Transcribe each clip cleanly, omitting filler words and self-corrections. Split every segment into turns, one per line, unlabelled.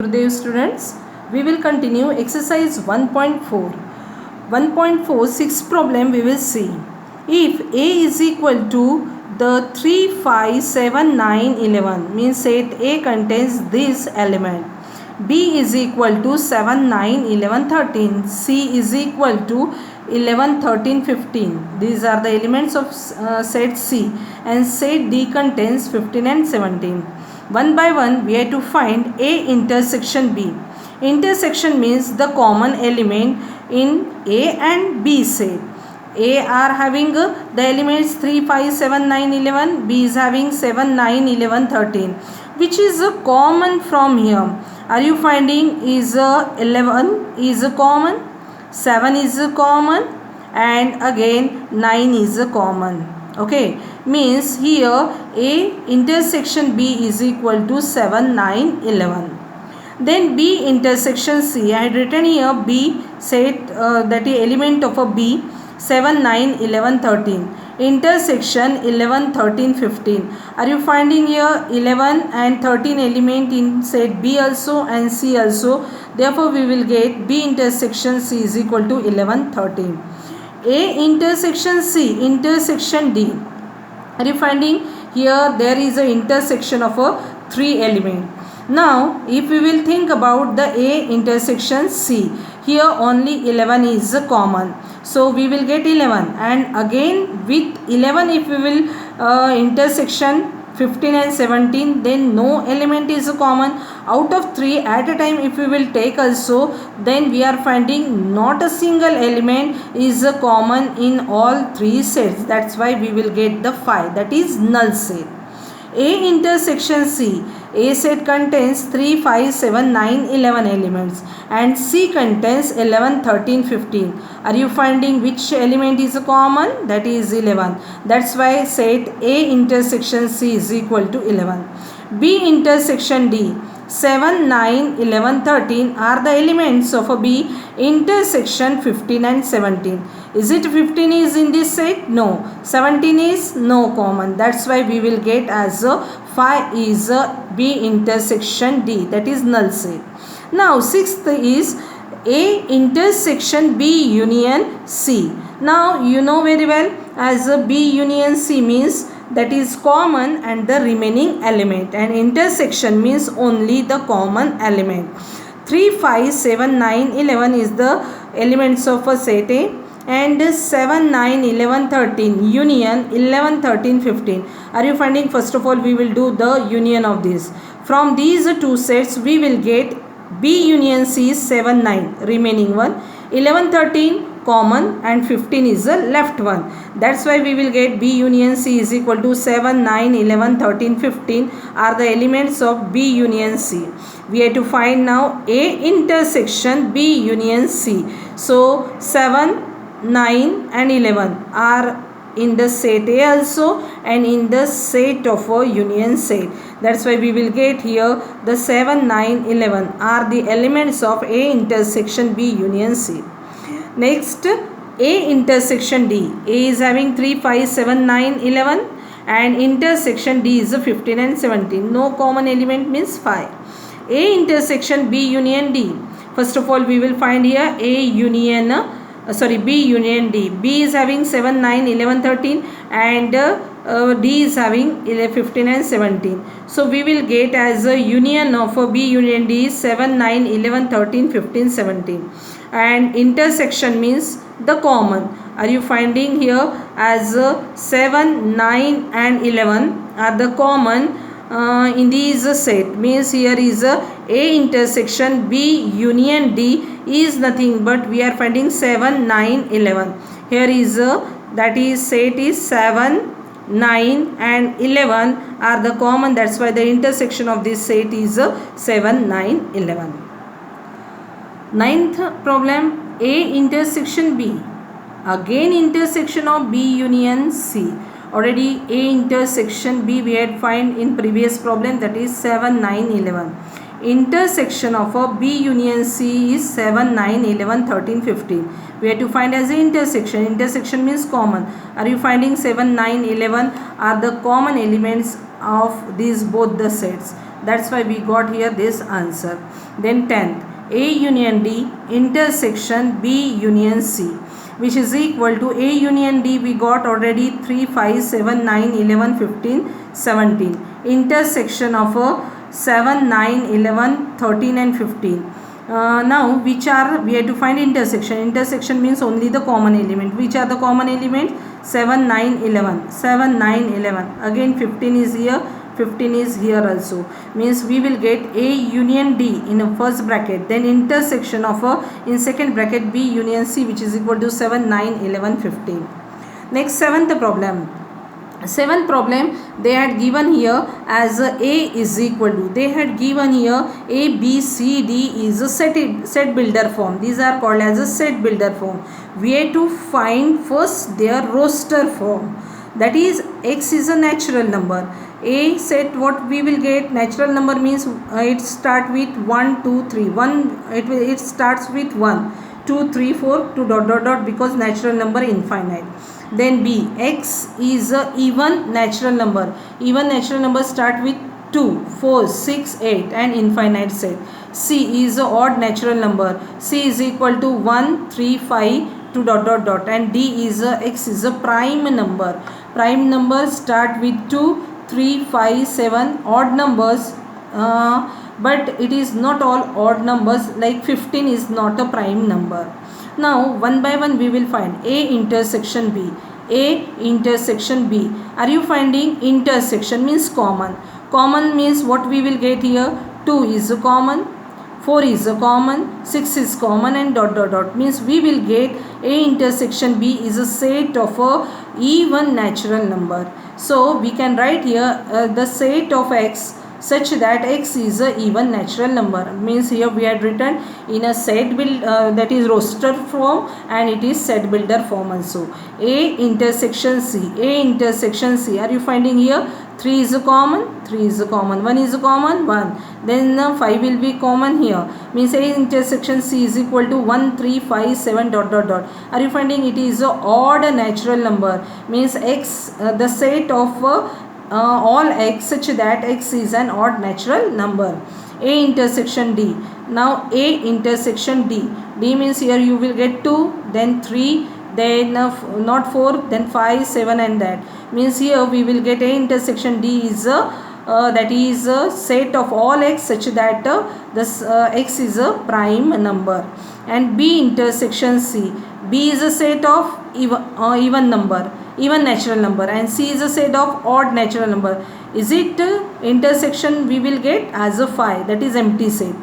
Gurudev students, we will continue exercise 1.4. 1.4 sixth problem we will see. If A is equal to the 3, 5, 7, 9, 11 means set A contains this element. B is equal to 7, 9, 11, 13. C is equal to 11, 13, 15. These are the elements of set C, and set D contains 15 and 17. One by one we have to find A intersection B. Intersection means the common element in A and B set. A are having the elements 3, 5, 7, 9, 11. B is having 7, 9, 11, 13. Which is common from here? Are you finding is 11 is common, 7 is common, and again 9 is common. Okay, means here A intersection B is equal to 7, 9, 11. Then B intersection C, I had written here B set that is element of a B 7, 9, 11, 13. Intersection 11, 13, 15. Are you finding here 11 and 13 element in set B also and C also? Therefore, we will get B intersection C is equal to 11, 13. A intersection C intersection D. Are you finding here there is a intersection of a 3 element. Now if we will think about the A intersection C, here only 11 is common, so we will get 11, and again with 11 if we will intersection 15 and 17, then no element is common. Out of 3 at a time if we will take also, then we are finding not a single element is common in all 3 sets. That's why we will get the 5, that is null set. A intersection C, A set contains 3, 5, 7, 9, 11 elements, and C contains 11, 13, 15. Are you finding which element is common? That is 11. That's why set A intersection C is equal to 11. B intersection D, 7, 9, 11, 13 are the elements of a B intersection 15 and 17. Is it 15 is in this set? No. 17 is no common. That's why we will get as a 5 is a B intersection D, that is null set. Now sixth is A intersection B union C. Now you know very well as a B union C means that is common and the remaining element, and intersection means only the common element. 3, 5, 7, 9, 11 is the elements of a set A, and 7, 9, 11, 13 union 11, 13, 15. Are you finding? First of all we will do the union of this. From these two sets we will get B union C is 7, 9 remaining one, 11, 13 common, and 15 is the left one. That's why we will get B union C is equal to 7, 9, 11, 13, 15 are the elements of B union C. We have to find now A intersection B union C. So 7, 9 and 11 are in the set A also and in the set of a union set. That's why we will get here the 7, 9, 11 are the elements of A intersection B union C. Next, A intersection D. A is having 3, 5, 7, 9, 11 and intersection D is 15 and 17. No common element means 5. A intersection B union D. First of all we will find here A union B union D. B is having 7, 9, 11, 13 and D is having 15 and 17. So we will get as a union of a B union D is 7, 9, 11, 13, 15, 17. And intersection means the common. Are you finding here as 7, 9 and 11 are the common in these set, means here is A intersection B union D is nothing but we are finding 7, 9, 11. Here is that is set is 7, 9 and 11 are the common. That's why the intersection of this set is 7, 9, 11. Ninth problem, A intersection B. Again intersection of B union C. Already A intersection B we had find in previous problem, that is 7, 9, 11. Intersection of a B union C is 7, 9, 11, 13, 15. We have to find as a intersection. Intersection means common. Are you finding 7, 9, 11 are the common elements of these both the sets? That's why we got here this answer. Then 10th, A union D intersection B union C, which is equal to A union D. We got already 3, 5, 7, 9, 11, 15, 17. Intersection of a 7, 9, 11, 13 and 15. Now we have to find intersection. Intersection means only the common element. Which are the common element? 7, 9, 11. 7, 9, 11. Again 15 is here. 15 is here also. Means we will get A union D in a first bracket. Then intersection of a in second bracket B union C, which is equal to 7, 9, 11, 15. Next, seventh problem. Seventh problem, they had given here as A is equal to, they had given here A, B, C, D is a set builder form. These are called as a set builder form. We have to find first their roster form. That is, X is a natural number. A set, what we will get, natural number means it start with 1, 2, 3. It starts with 1, 2, 3, 4 to dot dot dot, because natural number infinite. Then B, X is a even natural number. Even natural number start with 2, 4, 6, 8 and infinite set. C is a odd natural number. C is equal to 1, 3, 5 to dot dot dot, and D is a, X is a prime number. Prime numbers start with 2, 3, 5, 7 odd numbers, but it is not all odd numbers, like 15 is not a prime number. Now one by one we will find A intersection B. A intersection B. Are you finding intersection means common? Common means what we will get here? 2 is a common, 4 is a common, 6 is common and dot dot dot, means we will get A intersection B is a set of a even natural number. So we can write here the set of X such that X is a even natural number. Means here we had written in a set build, that is roster form, and it is set builder form also. A intersection C. A intersection C. Are you finding here? 3 is a common, 3 is a common, 1 is a common, 1. Then 5 will be common here. Means A intersection C is equal to 1, 3, 5, 7 dot dot dot. Are you finding it is a odd natural number? Means X, the set of all X such that X is an odd natural number. A intersection D. Now A intersection D. D means here you will get 2, then 3, then not 4, then 5, 7 and that. Means here we will get A intersection D is a that is a set of all X such that this X is a prime number. And B intersection C. B is a set of even number, even natural number, and C is a set of odd natural number. Is it intersection we will get as a 5, that is empty set.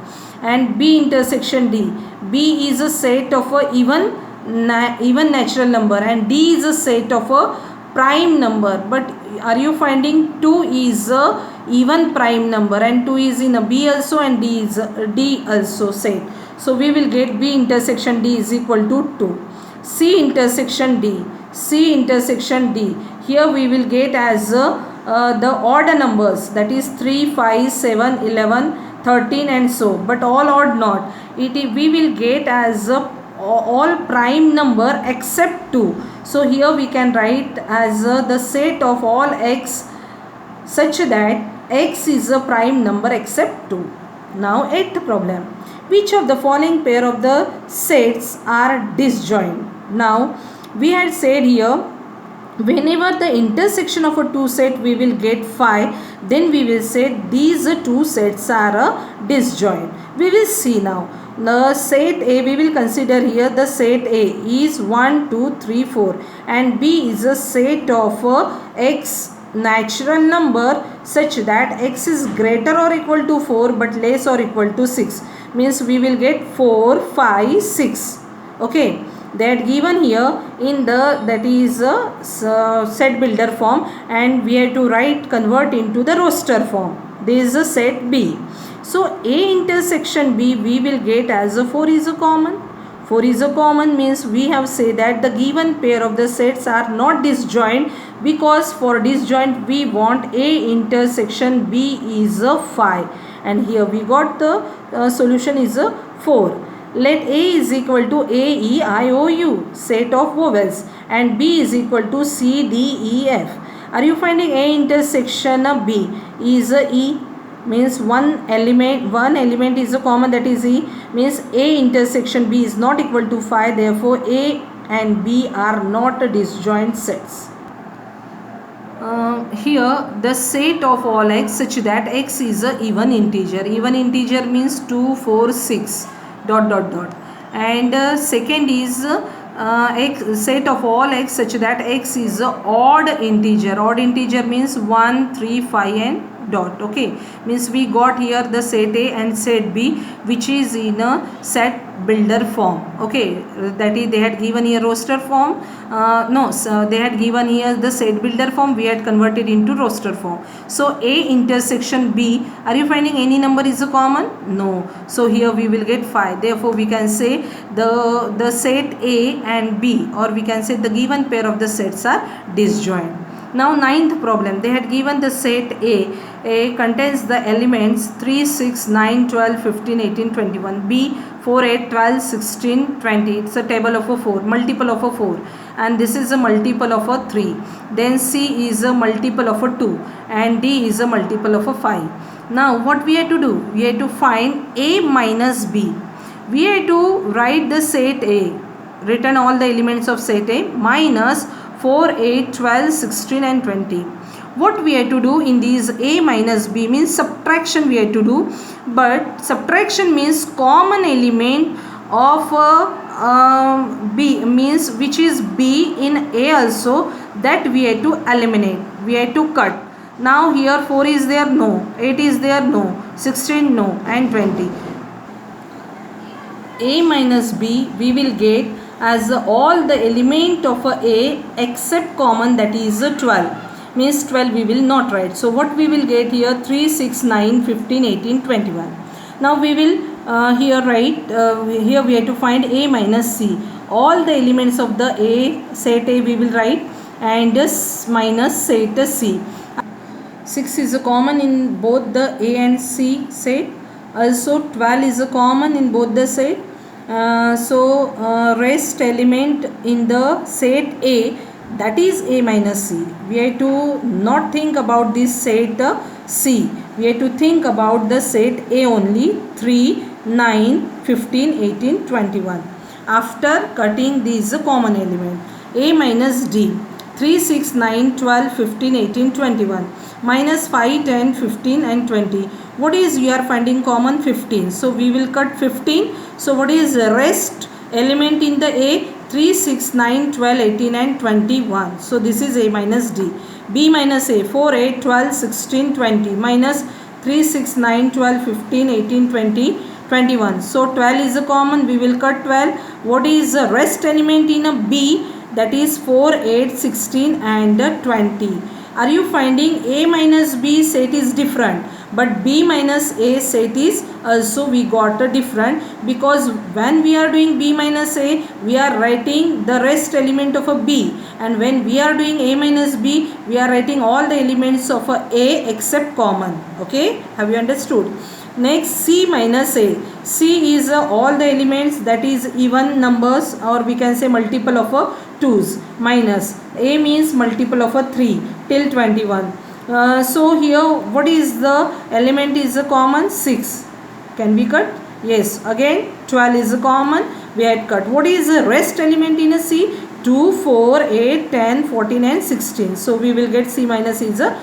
And B intersection D. B is a set of a even natural number, and D is a set of a prime number. But are you finding 2 is a even prime number, and 2 is in a B also, and D is a D also set. So we will get B intersection D is equal to 2. C intersection D. C intersection D. Here we will get as the odd numbers, that is 3, 5, 7, 11, 13 and so, but all odd not. We will get as all prime number except 2. So here we can write as the set of all X such that X is a prime number except 2. Now 8th problem. Which of the following pair of the sets are disjoint? Now we had said here, whenever the intersection of a two set we will get 5, then we will say these two sets are a disjoint. We will see now. The set A, we will consider here the set A is 1, 2, 3, 4 and B is a set of X natural number such that X is greater or equal to 4 but less or equal to 6. Means we will get 4, 5, 6. Okay. That given here in the, that is set builder form, and we have to convert into the roster form. This is a set B. So A intersection B we will get as a 4 is a common. 4 is a common means we have said that the given pair of the sets are not disjoint, because for disjoint we want A intersection B is a 5, and here we got the solution is a 4. Let A is equal to A, E, I, O, U, set of vowels, and B is equal to C, D, E, F. Are you finding A intersection B is a E? means one element is a common, that is E, means A intersection B is not equal to 5, therefore A and B are not disjoint sets. Here the set of all x such that x is a even integer means 2 4 6 dot dot dot, and second is set of all x such that x is a odd integer means 1 3 5 and dot. Okay, means we got here the set A and set B which is in a set builder form. Okay, that is they had given here roster form, they had given here the set builder form, we had converted into roster form. So A intersection B, are you finding any number is a common? No. So here we will get 5, therefore we can say the set A and B, or we can say the given pair of the sets are disjoint. Now ninth problem, they had given the set A contains the elements 3, 6, 9, 12, 15, 18, 21. B 4, 8, 12, 16, 20. It's a table of a 4, multiple of a 4. And this is a multiple of a 3. Then C is a multiple of a 2. And D is a multiple of a 5. Now what we have to do? We have to find A minus B. We have to write the set A. Written all the elements of set A minus 4, 8, 12, 16 and 20. What we have to do in these A minus B means subtraction we have to do, but subtraction means common element of B means which is B in A also, that we have to eliminate, we have to cut. Now here 4 is there, no. 8 is there, no. 16, no. And 20. A minus B we will get as all the element of A except common, that is 12. Means 12 we will not write. So what we will get here? 3, 6, 9, 15, 18, 21. Now we will here write, here we have to find A minus C. All the elements of the A, set A we will write, and minus set C. 6 is a common in both the A and C set. Also 12 is a common in both the set. Rest element in the set A, that is A minus C. We have to not think about this set C. We have to think about the set A only. 3, 9, 15, 18, 21. After cutting these common element. A minus D. 3, 6, 9, 12, 15, 18, 21. Minus 5, 10, 15 and 20. What is we are finding common? 15. So we will cut 15. So what is the rest element in the A? 3, 6, 9, 12, 18 and 21. So this is A minus D. B minus A 4, 8, 12, 16, 20 minus 3, 6, 9, 12, 15, 18, 20, 21. So 12 is a common. We will cut 12. What is the rest element in a B? That is 4, 8, 16 and 20. Are you finding A minus B set is different, but B minus A set is also we got a different, because when we are doing B minus A, we are writing the rest element of a B, and when we are doing A minus B, we are writing all the elements of A except common. Okay, have you understood? Next, C minus A. C is all the elements, that is even numbers, or we can say multiple of a 2's, minus A means multiple of a 3 till 21. So here what is the element is a common? 6. Can we cut? Yes. Again 12 is a common. We had cut. What is the rest element in a C? 2, 4, 8, 10, 14 and 16. So we will get C minus is a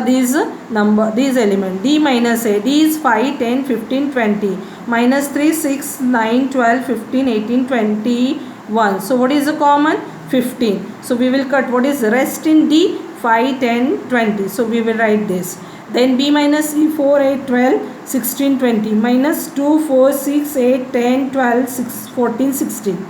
these element. D minus A. D is 5, 10, 15, 20. Minus 3, 6, 9, 12, 15, 18, 21. So what is the common? 15. So we will cut. What is the rest in D? 5, 10, 20. So we will write this. Then B minus C 4, 8, 12, 16, 20. Minus 2, 4, 6, 8, 10, 12, 6, 14, 16.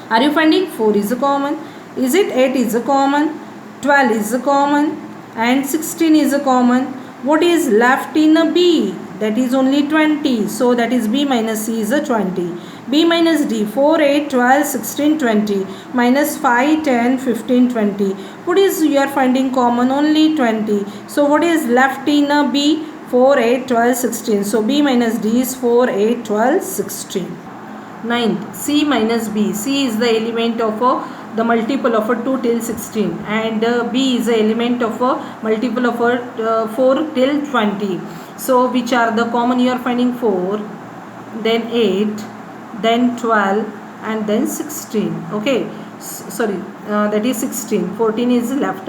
Are you finding? 4 is a common. Is it? 8 is a common. 12 is a common. And 16 is a common. What is left in a B? That is only 20. So that is B minus C is a 20. B minus D 4, 8, 12, 16, 20. Minus 5, 10, 15, 20. What is you are finding common? Only 20. So what is left in a B? 4, 8, 12, 16. So B minus D is 4, 8, 12, 16. Ninth, C minus B. C is the element of the multiple of 2 till 16, and B is the element of a multiple of 4 till 20. So which are the common? You are finding 4, then 8, then 12, and then 16. Okay, sorry, that is 16. 14 is left.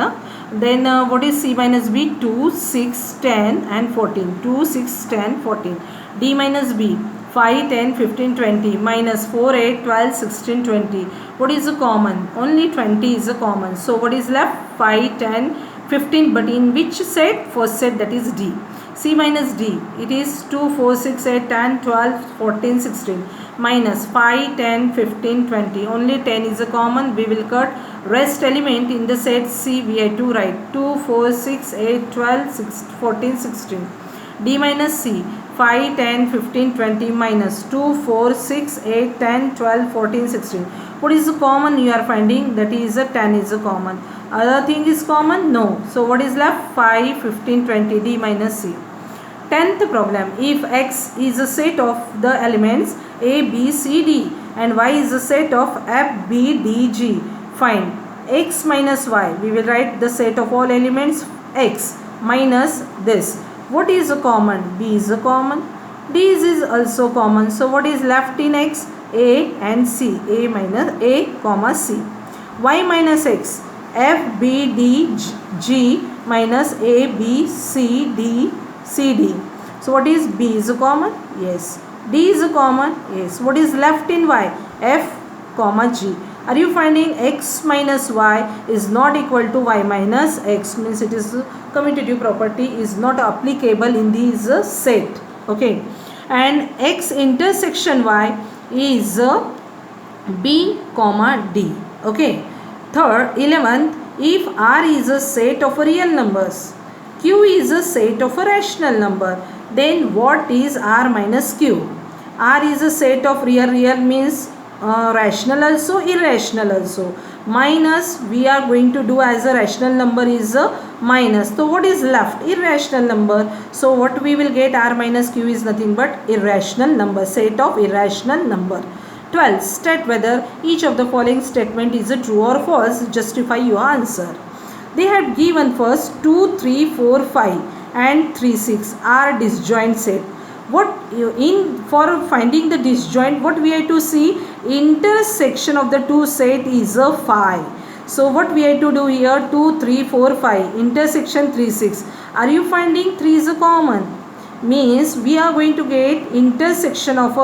Then what is C minus B? 2, 6, 10 and 14. 2, 6, 10, 14. D minus B, 5, 10, 15, 20. Minus 4, 8, 12, 16, 20. What is the common? Only 20 is the common. So what is left? 5, 10, 15. But in which set? First set, that is D. C minus D, it is 2, 4, 6, 8, 10, 12, 14, 16. Minus 5, 10, 15, 20. Only 10 is a common. We will cut rest element in the set C. We have to write 2, 4, 6, 8, 12, 6, 14, 16. D minus C, 5, 10, 15, 20. Minus 2, 4, 6, 8, 10, 12, 14, 16. What is the common you are finding? That is a 10 is a common. Other thing is common? No. So what is left? 5, 15, 20. D minus C. 10th problem. If X is a set of the elements A, B, C, D and Y is a set of F, B, D, G, find X minus Y. We will write the set of all elements X minus this. What is a common? B is a common. D is also common. So what is left in X? A and C. A minus A comma C. Y minus X. F, B, D, G minus A, B, C, D, C, D. So what is B is a common? Yes. D is a common? Yes. What is left in Y? F comma G. Are you finding X minus Y is not equal to Y minus X? Means it is commutative property is not applicable in this set. Okay. And X intersection Y is B comma D. Okay. Third, 11th, if R is a set of real numbers, Q is a set of a rational number, then what is R minus Q? R is a set of real means rational also, irrational also. Minus, we are going to do as a rational number is a minus. So what is left? Irrational number. So what we will get? R minus Q is nothing but irrational number, set of irrational number. 12. State whether each of the following statement is a true or false. Justify your answer. They had given first 2, 3, 4, 5 and 3, 6 are disjoint set. What in for finding the disjoint, what we have to see? Intersection of the two set is a 5. So what we have to do here? 2, 3, 4, 5. Intersection 3, 6. Are you finding 3 is a common? Means we are going to get intersection of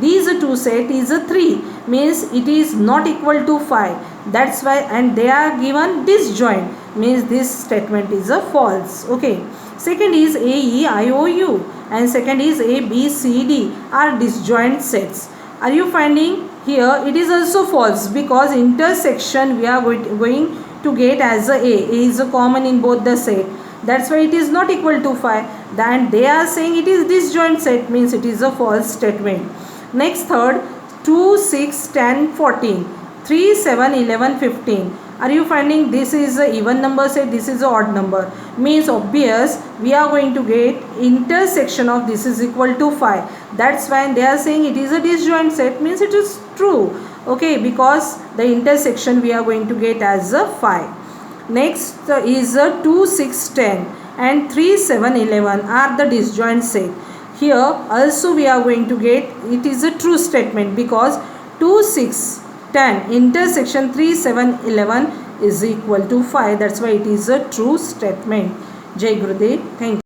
these two set is a 3. Means it is not equal to 5. That's why, and they are given disjoint. Means this statement is a false. Okay. Second is A, E, I, O, U. And second is A, B, C, D are disjoint sets. Are you finding here? It is also false because intersection we are going to get as a A. A is a common in both the set. That's why it is not equal to 5. Then they are saying it is disjoint set, means it is a false statement. Next, third, 2, 6, 10, 14. 3, 7, 11, 15. Are you finding this is a even number set, this is a odd number? Means obvious we are going to get intersection of this is equal to 5. That's why they are saying it is a disjoint set, means it is true. Okay, because the intersection we are going to get as a 5. Next is 2, 6, 10 and 3, 7, 11 are the disjoint set. Here also we are going to get it is a true statement because 2, 6, 10 intersection 3, 7, 11 is equal to 5. That's why it is a true statement. Jai Gurudev. Thank you.